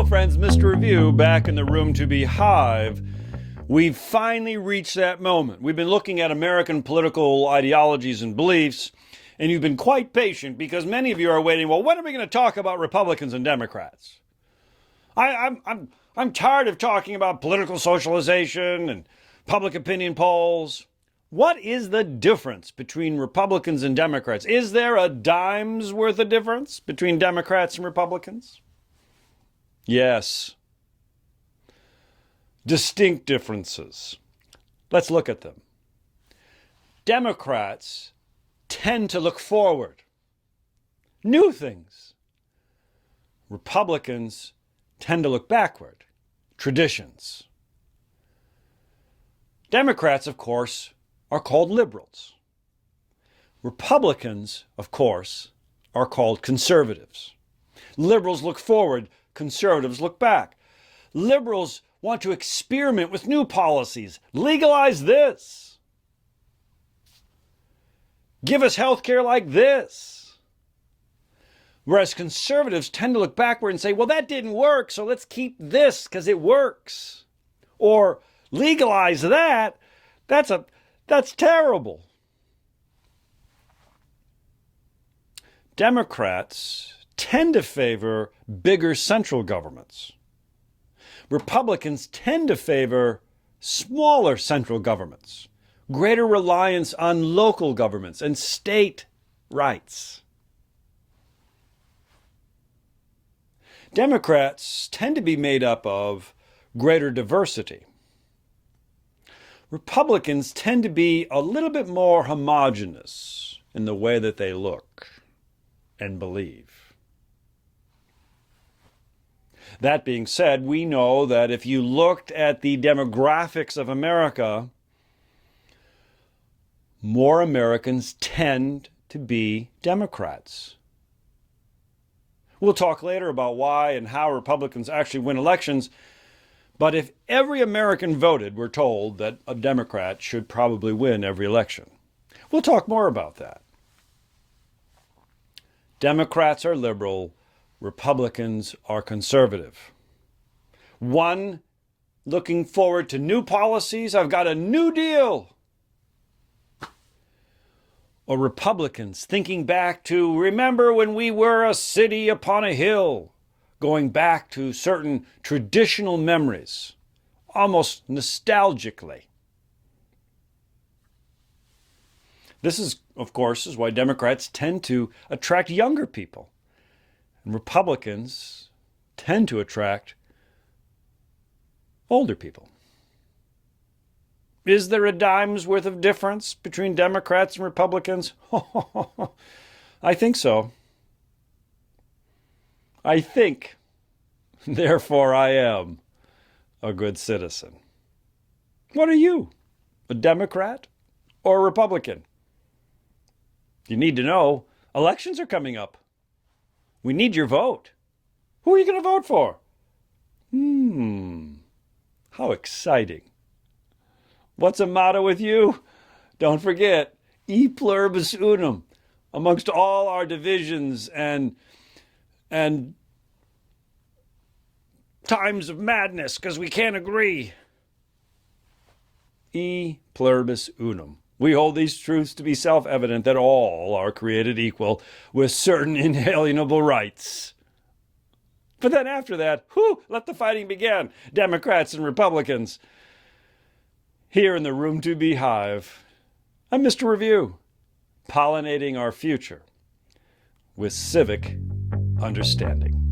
friends, Mr. Review back in the room to be Hive. We've finally reached that moment. We've been looking at American political ideologies and beliefs, and you've been quite patient because many of you are waiting, well, when are we going to talk about Republicans and Democrats? I'm tired of talking about political socialization and public opinion polls. What is the difference between Republicans and Democrats? Is there a dime's worth of difference between Democrats and Republicans? Yes. Distinct differences. Let's look at them. Democrats tend to look forward. New things. Republicans tend to look backward. Traditions. Democrats, of course, are called liberals. Republicans, of course, are called conservatives. Liberals look forward, conservatives look back. Liberals want to experiment with new policies. Legalize this. Give us health care like this. Whereas conservatives tend to look backward and say, well, that didn't work, so let's keep this because it works. Or legalize that. That's terrible. Democrats tend to favor bigger central governments. Republicans tend to favor smaller central governments, greater reliance on local governments and state rights. Democrats tend to be made up of greater diversity. Republicans tend to be a little bit more homogeneous in the way that they look and believe. That being said, we know that if you looked at the demographics of America, more Americans tend to be Democrats. We'll talk later about why and how Republicans actually win elections. But if every American voted, we're told that a Democrat should probably win every election. We'll talk more about that. Democrats are liberal, Republicans are conservative. One looking forward to new policies, I've got a new deal. Or Republicans thinking back to, remember when we were a city upon a hill, going back to certain traditional memories, almost nostalgically. This is, of course, why Democrats tend to attract younger people, and Republicans tend to attract older people. Is there a dime's worth of difference between Democrats and Republicans? I think so. I think, therefore I am a good citizen. What are you? A Democrat or a Republican? You need to know, elections are coming up. We need your vote. Who are you going to vote for? How exciting. What's a motto with you? Don't forget, e pluribus unum. Amongst all our divisions and times of madness because we can't agree. E pluribus unum. We hold these truths to be self-evident that all are created equal with certain inalienable rights. But then after that, let the fighting begin. Democrats and Republicans. Here in the room to be Hive, I'm Mr. Review, pollinating our future with civic understanding.